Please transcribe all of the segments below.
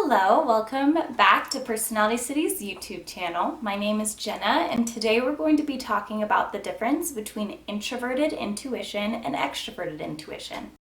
Hello, welcome back to Personality City's YouTube channel. My name is Jenna, and today we're going to be talking about the difference between introverted intuition and extroverted intuition.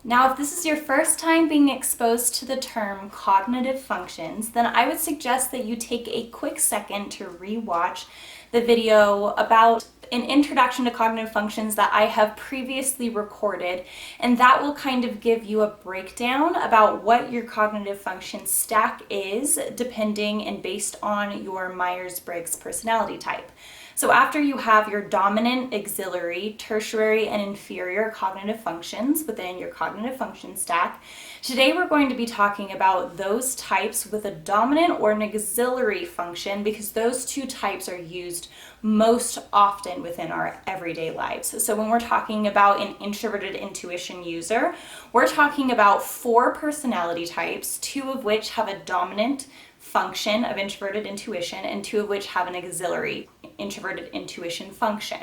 Now, if this is your first time being exposed to the term cognitive functions, then I would suggest that you take a quick second to re-watch the video about an introduction to cognitive functions that I have previously recorded, and that will kind of give you a breakdown about what your cognitive function stack is, depending and based on your Myers-Briggs personality type. So after you have your dominant, auxiliary, tertiary, and inferior cognitive functions within your cognitive function stack, today we're going to be talking about those types with a dominant or an auxiliary function, because those two types are used most often within our everyday lives. So when we're talking about an introverted intuition user, we're talking about 4 personality types, 2 of which have a dominant function of introverted intuition and 2 of which have an auxiliary introverted intuition function.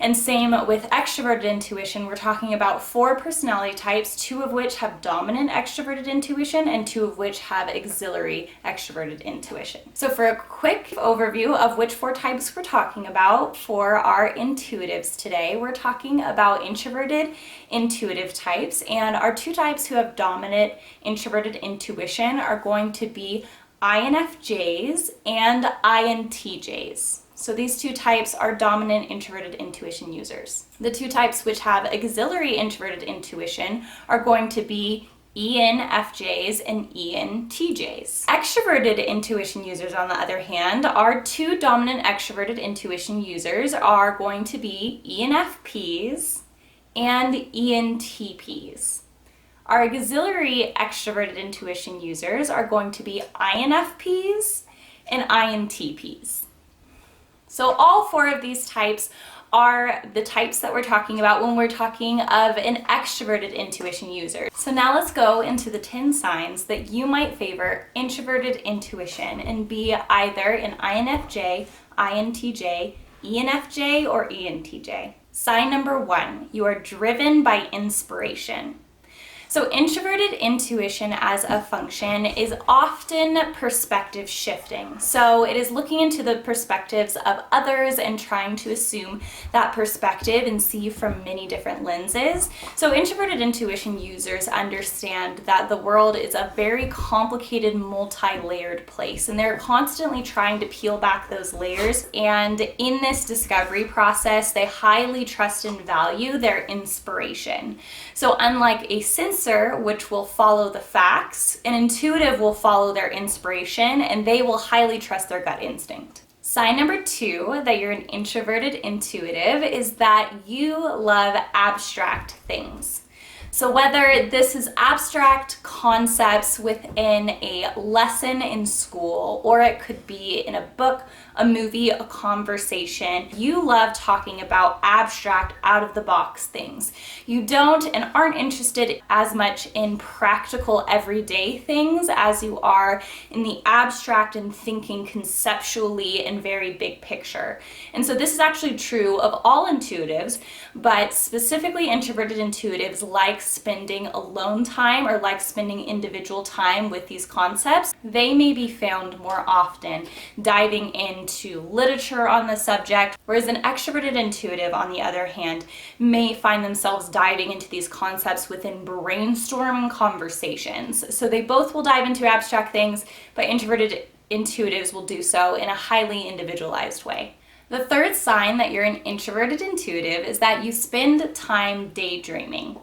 And same with extroverted intuition, we're talking about 4 personality types, 2 of which have dominant extroverted intuition and 2 of which have auxiliary extroverted intuition. So for a quick overview of which 4 types we're talking about for our intuitives today, we're talking about introverted intuitive types, and our 2 types who have dominant introverted intuition are going to be INFJs and INTJs. So these 2 types are dominant introverted intuition users. The 2 types which have auxiliary introverted intuition are going to be ENFJs and ENTJs. Extroverted intuition users, on the other hand, our 2 dominant extroverted intuition users are going to be ENFPs and ENTPs. Our auxiliary extroverted intuition users are going to be INFPs and INTPs. So all 4 of these types are the types that we're talking about when we're talking of an extroverted intuition user. So now let's go into the 10 signs that you might favor introverted intuition and be either an INFJ, INTJ, ENFJ, or ENTJ. Sign number 1, you are driven by inspiration. So introverted intuition as a function is often perspective shifting. So it is looking into the perspectives of others and trying to assume that perspective and see from many different lenses. So introverted intuition users understand that the world is a very complicated, multi-layered place, and they're constantly trying to peel back those layers. And in this discovery process, they highly trust and value their inspiration. So unlike a sensor, which will follow the facts, an intuitive will follow their inspiration, and they will highly trust their gut instinct. Sign number 2 that you're an introverted intuitive is that you love abstract things. So whether this is abstract concepts within a lesson in school, or it could be in a book, a movie, a conversation, you love talking about abstract, out-of-the-box things. You don't and aren't interested as much in practical, everyday things as you are in the abstract and thinking conceptually and very big picture. And so this is actually true of all intuitives, but specifically introverted intuitives like spending alone time or like spending individual time with these concepts. They may be found more often diving into literature on the subject, whereas an extroverted intuitive, on the other hand, may find themselves diving into these concepts within brainstorming conversations. So they both will dive into abstract things, but introverted intuitives will do so in a highly individualized way. The 3rd sign that you're an introverted intuitive is that you spend time daydreaming.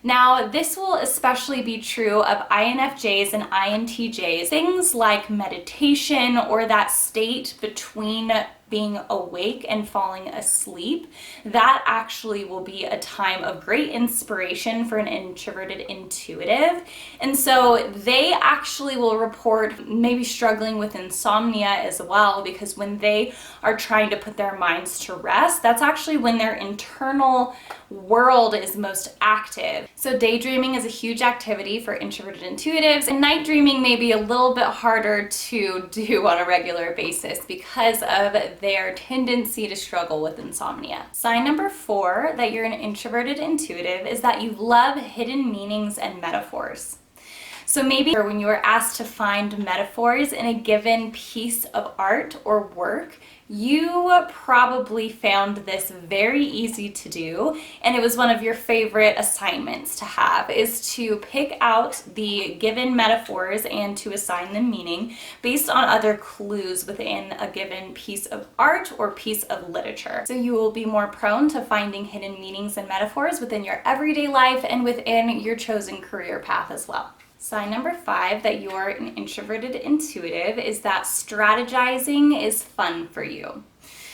Now, this will especially be true of INFJs and INTJs. Things like meditation or that state between being awake and falling asleep, that actually will be a time of great inspiration for an introverted intuitive. And so they actually will report maybe struggling with insomnia as well, because when they are trying to put their minds to rest, that's actually when their internal world is most active. So daydreaming is a huge activity for introverted intuitives, and night dreaming may be a little bit harder to do on a regular basis because of their tendency to struggle with insomnia. Sign number 4 that you're an introverted intuitive is that you love hidden meanings and metaphors. So maybe when you are asked to find metaphors in a given piece of art or work, you probably found this very easy to do, and it was one of your favorite assignments to have, is to pick out the given metaphors and to assign them meaning based on other clues within a given piece of art or piece of literature. So you will be more prone to finding hidden meanings and metaphors within your everyday life and within your chosen career path as well. Sign number 5 that you're an introverted intuitive is that strategizing is fun for you.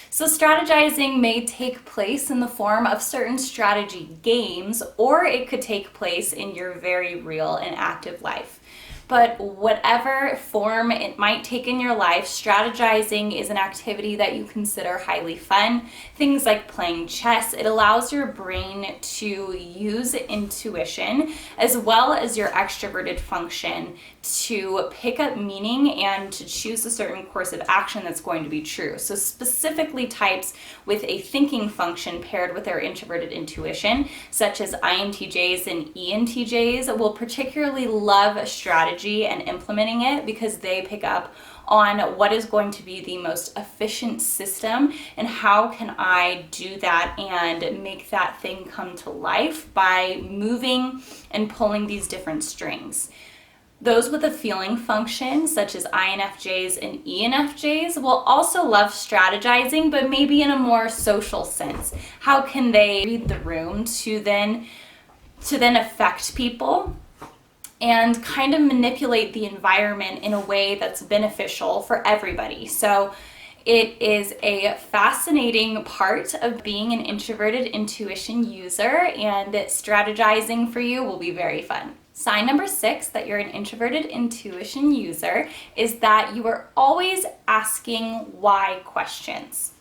So strategizing may take place in the form of certain strategy games, or it could take place in your very real and active life. But whatever form it might take in your life, strategizing is an activity that you consider highly fun. Things like playing chess, it allows your brain to use intuition as well as your extroverted function to pick up meaning and to choose a certain course of action that's going to be true. So specifically types with a thinking function paired with their introverted intuition, such as INTJs and ENTJs, will particularly love strategy and implementing it because they pick up on what is going to be the most efficient system and how can I do that and make that thing come to life by moving and pulling these different strings. Those with a feeling function, such as INFJs and ENFJs, will also love strategizing, but maybe in a more social sense. How can they read the room to then affect people and kind of manipulate the environment in a way that's beneficial for everybody? So it is a fascinating part of being an introverted intuition user, and strategizing for you will be very fun. Sign number 6 that you're an introverted intuition user is that you are always asking why questions.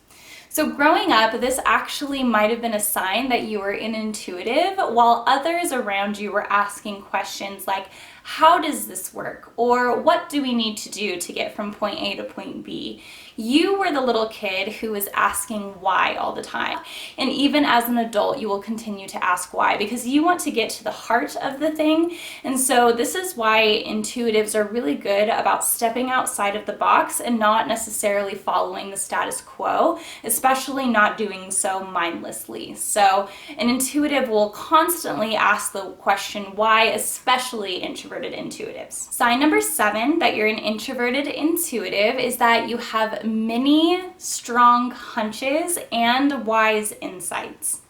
So growing up, this actually might have been a sign that you were an intuitive, while others around you were asking questions like, how does this work? Or what do we need to do to get from point A to point B? You were the little kid who was asking why all the time. And even as an adult, you will continue to ask why because you want to get to the heart of the thing. And so this is why intuitives are really good about stepping outside of the box and not necessarily following the status quo, especially not doing so mindlessly. So an intuitive will constantly ask the question why, especially introverted intuitives. Sign number 7 that you're an introverted intuitive is that you have many strong hunches and wise insights.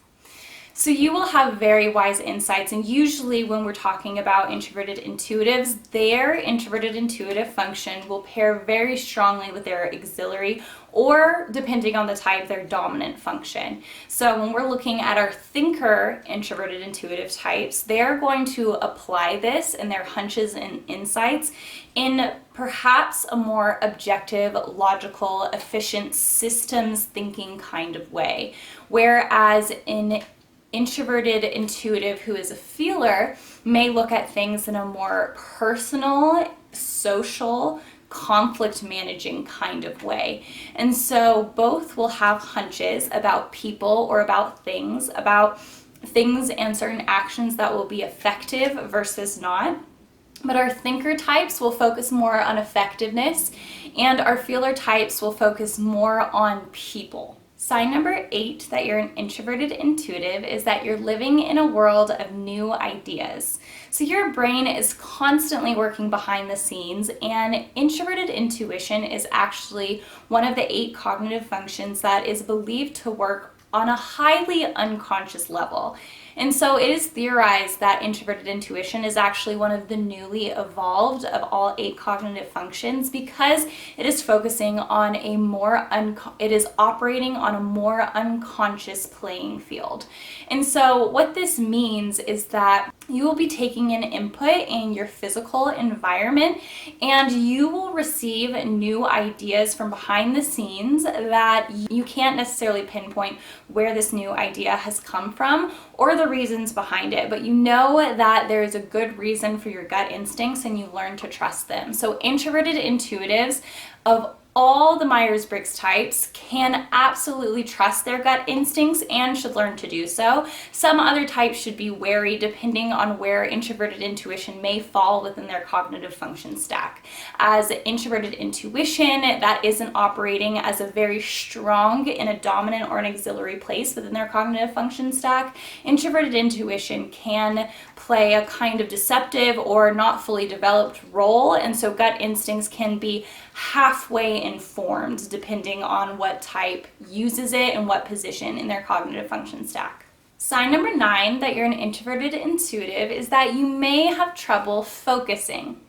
So you will have very wise insights, and usually when we're talking about introverted intuitives, their introverted intuitive function will pair very strongly with their auxiliary or, depending on the type, their dominant function. So when we're looking at our thinker introverted intuitive types, they're going to apply this and their hunches and insights in perhaps a more objective, logical, efficient systems thinking kind of way. Whereas in introverted intuitive who is a feeler may look at things in a more personal, social, conflict managing kind of way. And so both will have hunches about people or about things and certain actions that will be effective versus not. But our thinker types will focus more on effectiveness, and our feeler types will focus more on people. Sign number 8 that you're an introverted intuitive is that you're living in a world of new ideas. So your brain is constantly working behind the scenes, and introverted intuition is actually one of the 8 cognitive functions that is believed to work on a highly unconscious level. And so it is theorized that introverted intuition is actually one of the newly evolved of all 8 cognitive functions because it is focusing on it is operating on a more unconscious playing field. And so what this means is that you will be taking in input in your physical environment and you will receive new ideas from behind the scenes that you can't necessarily pinpoint where this new idea has come from or the reasons behind it, but you know that there is a good reason for your gut instincts and you learn to trust them. So introverted intuitives of all the Myers-Briggs types can absolutely trust their gut instincts and should learn to do so. Some other types should be wary depending on where introverted intuition may fall within their cognitive function stack. As introverted intuition, that isn't operating as a very strong in a dominant or an auxiliary place within their cognitive function stack, introverted intuition can play a kind of deceptive or not fully developed role, and so gut instincts can be halfway informed depending on what type uses it and what position in their cognitive function stack. Sign number 9 that you're an introverted intuitive is that you may have trouble focusing.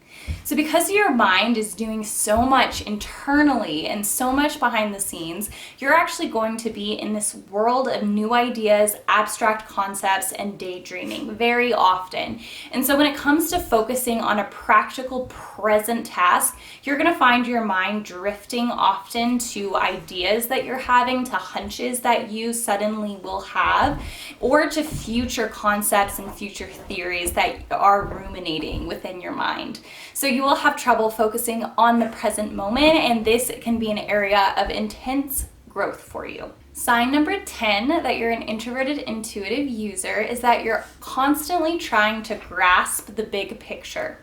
So because your mind is doing so much internally and so much behind the scenes, you're actually going to be in this world of new ideas, abstract concepts, and daydreaming very often. And so when it comes to focusing on a practical present task, you're going to find your mind drifting often to ideas that you're having, to hunches that you suddenly will have, or to future concepts and future theories that are ruminating within your mind. So you will have trouble focusing on the present moment, and this can be an area of intense growth for you. Sign number 10 that you're an introverted intuitive user is that you're constantly trying to grasp the big picture.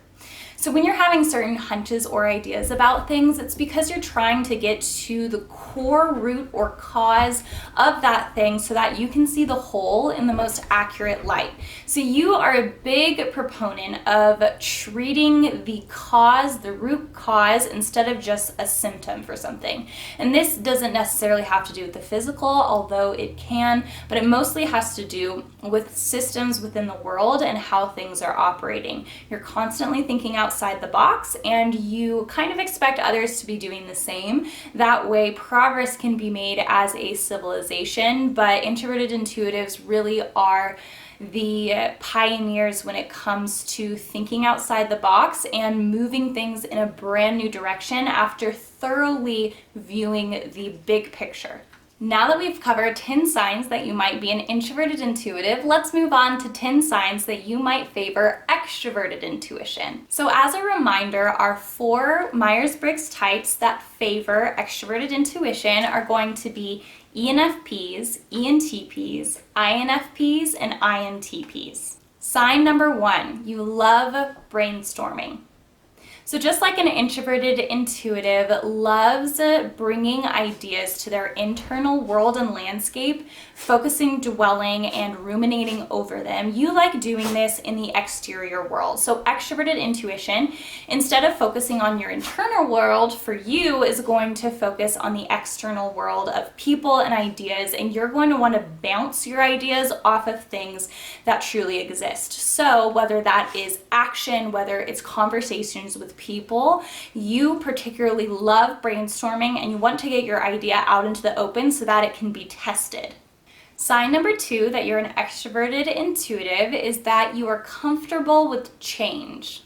So when you're having certain hunches or ideas about things, it's because you're trying to get to the core root or cause of that thing so that you can see the whole in the most accurate light. So you are a big proponent of treating the cause, the root cause, instead of just a symptom for something. And this doesn't necessarily have to do with the physical, although it can, but it mostly has to do with systems within the world and how things are operating. You're constantly thinking outside the box and you kind of expect others to be doing the same. That way progress can be made as a civilization, but introverted intuitives really are the pioneers when it comes to thinking outside the box and moving things in a brand new direction after thoroughly viewing the big picture. Now that we've covered 10 signs that you might be an introverted intuitive, let's move on to 10 signs that you might favor extroverted intuition. So as a reminder, our 4 Myers-Briggs types that favor extroverted intuition are going to be ENFPs, ENTPs, INFPs, and INTPs. Sign number 1, you love brainstorming. So just like an introverted intuitive loves bringing ideas to their internal world and landscape, focusing, dwelling, and ruminating over them, you like doing this in the exterior world. So extroverted intuition, instead of focusing on your internal world, for you is going to focus on the external world of people and ideas, and you're going to want to bounce your ideas off of things that truly exist. So whether that is action, whether it's conversations with people, you particularly love brainstorming and you want to get your idea out into the open so that it can be tested. Sign number 2 that you're an extroverted intuitive is that you are comfortable with change.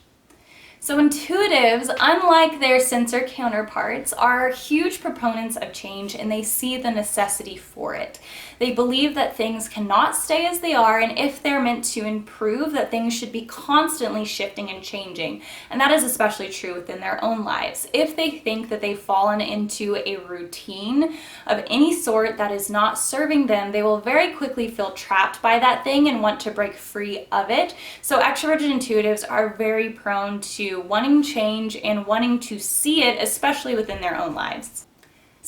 So intuitives, unlike their sensor counterparts, are huge proponents of change and they see the necessity for it. They believe that things cannot stay as they are, and if they're meant to improve, that things should be constantly shifting and changing. And that is especially true within their own lives. If they think that they've fallen into a routine of any sort that is not serving them, they will very quickly feel trapped by that thing and want to break free of it. So extroverted intuitives are very prone to wanting change and wanting to see it, especially within their own lives.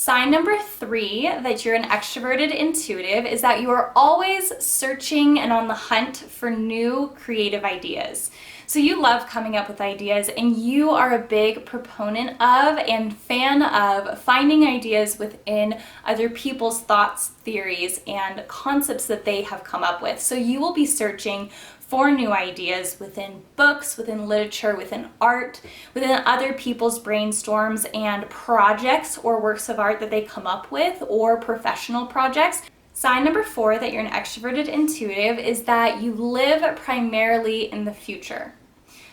Sign number 3 that you're an extroverted intuitive is that you are always searching and on the hunt for new creative ideas. So you love coming up with ideas, and you are a big proponent of and fan of finding ideas within other people's thoughts, theories, and concepts that they have come up with. So you will be searching for new ideas within books, within literature, within art, within other people's brainstorms and projects or works of art that they come up with, or professional projects. Sign number 4 that you're an extroverted intuitive is that you live primarily in the future.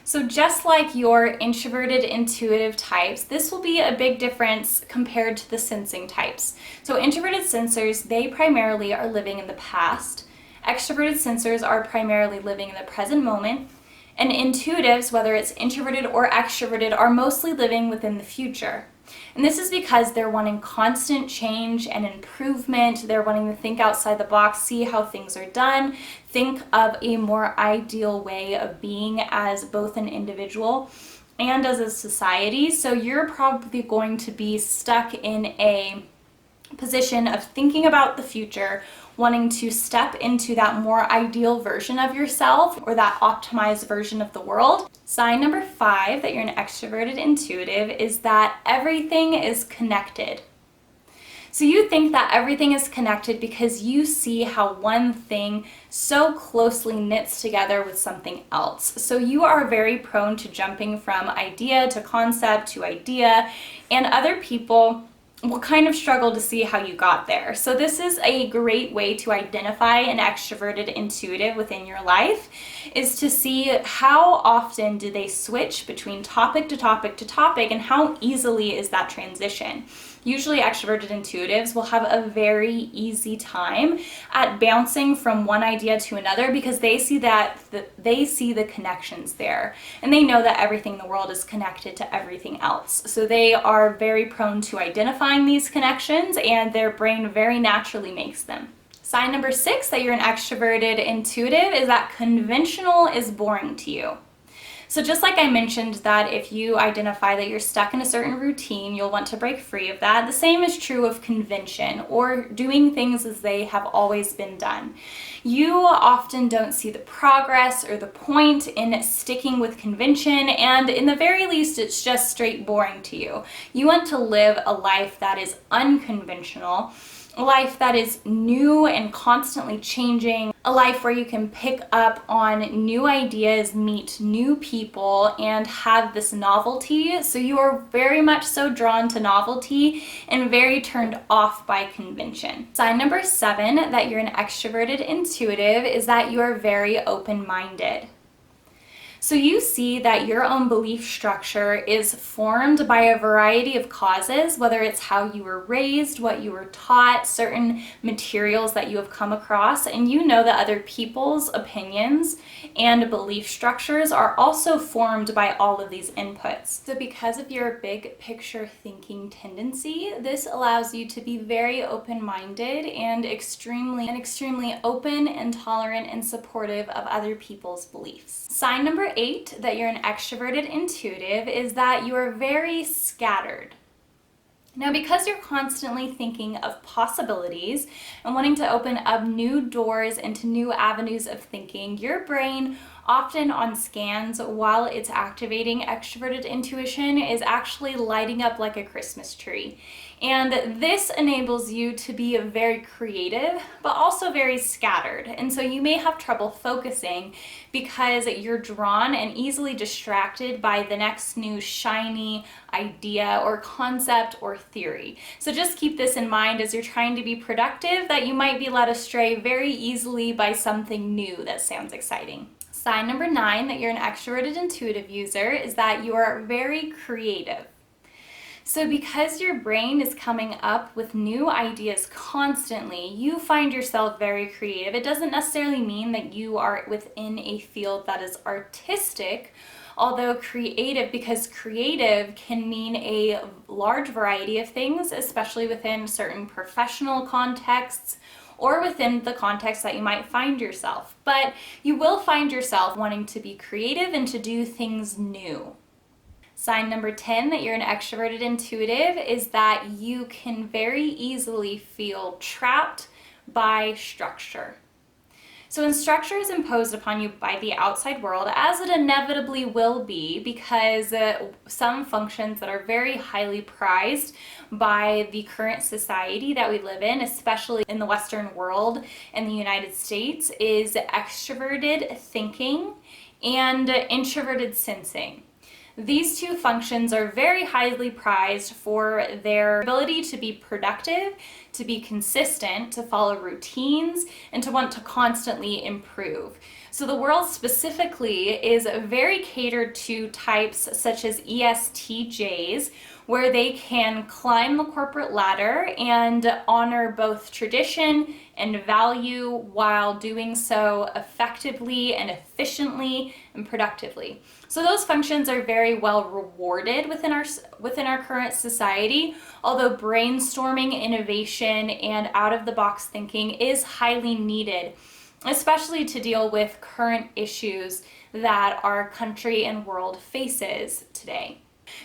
So just like your introverted intuitive types, this will be a big difference compared to the sensing types. So introverted sensors, they primarily are living in the past. Extroverted sensors are primarily living in the present moment. And intuitives, whether it's introverted or extroverted, are mostly living within the future. And this is because they're wanting constant change and improvement. They're wanting to think outside the box, see how things are done, think of a more ideal way of being as both an individual and as a society. So you're probably going to be stuck in a position of thinking about the future, wanting to step into that more ideal version of yourself or that optimized version of the world. Sign number 5 that you're an extroverted intuitive is that everything is connected. So you think that everything is connected because you see how one thing so closely knits together with something else. So you are very prone to jumping from idea to concept to idea, and other people will kind of struggle to see how you got there. So this is a great way to identify an extroverted intuitive within your life, is to see how often do they switch between topic to topic to topic, and how easily is that transition. Usually extroverted intuitives will have a very easy time at bouncing from one idea to another because they see the connections there, and they know that everything in the world is connected to everything else. So they are very prone to identifying these connections, and their brain very naturally makes them. Sign number 6 that you're an extroverted intuitive is that conventional is boring to you. So just like I mentioned that if you identify that you're stuck in a certain routine, you'll want to break free of that. The same is true of convention, or doing things as they have always been done. You often don't see the progress or the point in sticking with convention, and in the very least, it's just straight boring to you. You want to live a life that is unconventional, a life that is new and constantly changing, a life where you can pick up on new ideas, meet new people, and have this novelty. So you are very much so drawn to novelty and very turned off by convention. Sign number 7 that you're an extroverted intuitive is that you are very open-minded. So you see that your own belief structure is formed by a variety of causes, whether it's how you were raised, what you were taught, certain materials that you have come across, and you know that other people's opinions and belief structures are also formed by all of these inputs. So because of your big picture thinking tendency, this allows you to be very open-minded and extremely open and tolerant and supportive of other people's beliefs. Sign number 8 that you're an extroverted intuitive is that you are very scattered. Now, because you're constantly thinking of possibilities and wanting to open up new doors into new avenues of thinking, your brain, often on scans while it's activating extroverted intuition, is actually lighting up like a Christmas tree. And this enables you to be very creative, but also very scattered. And so you may have trouble focusing because you're drawn and easily distracted by the next new shiny idea or concept or theory. So just keep this in mind as you're trying to be productive, that you might be led astray very easily by something new that sounds exciting. Sign number 9 that you're an extroverted intuitive user is that you are very creative. So because your brain is coming up with new ideas constantly, you find yourself very creative. It doesn't necessarily mean that you are within a field that is artistic, although creative, because creative can mean a large variety of things, especially within certain professional contexts or within the context that you might find yourself. But you will find yourself wanting to be creative and to do things new. Sign number 10 that you're an extroverted intuitive is that you can very easily feel trapped by structure. So when structure is imposed upon you by the outside world, as it inevitably will be, because some functions that are very highly prized by the current society that we live in, especially in the Western world and the United States, is extroverted thinking and introverted sensing. These two functions are very highly prized for their ability to be productive, to be consistent, to follow routines, and to want to constantly improve. So the world specifically is very catered to types such as ESTJs, where they can climb the corporate ladder and honor both tradition and value while doing so effectively and efficiently and productively. So those functions are very well rewarded within our current society, although brainstorming, innovation, and out-of-the-box thinking is highly needed, especially to deal with current issues that our country and world faces today.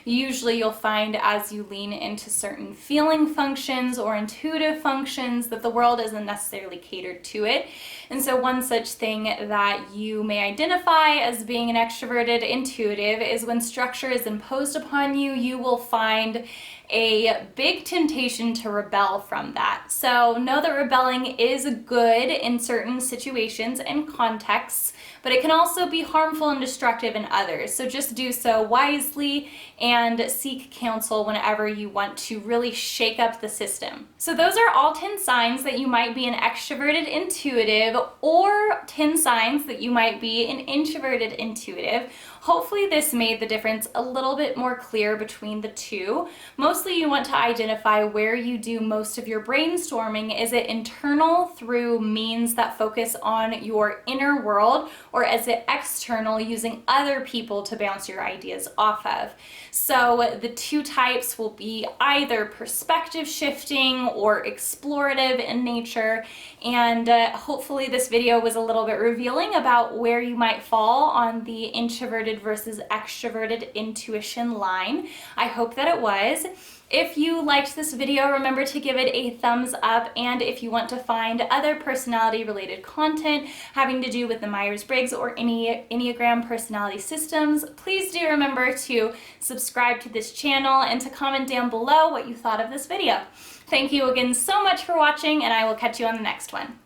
Usually you'll find as you lean into certain feeling functions or intuitive functions that the world isn't necessarily catered to it. And so one such thing that you may identify as being an extroverted intuitive is when structure is imposed upon you, you will find a big temptation to rebel from that. So know that rebelling is good in certain situations and contexts, but it can also be harmful and destructive in others. So just do so wisely and seek counsel whenever you want to really shake up the system. So those are all 10 signs that you might be an extroverted intuitive or 10 signs that you might be an introverted intuitive. Hopefully this made the difference a little bit more clear between the two. Mostly you want to identify where you do most of your brainstorming. Is it internal through means that focus on your inner world, or is it external using other people to bounce your ideas off of? So the two types will be either perspective shifting or explorative in nature, and hopefully this video was a little bit revealing about where you might fall on the introverted versus extroverted intuition line. I hope that it was. If you liked this video, remember to give it a thumbs up, and if you want to find other personality related content having to do with the Myers-Briggs or Enneagram personality systems, please do remember to subscribe to this channel and to comment down below what you thought of this video. Thank you again so much for watching, and I will catch you on the next one.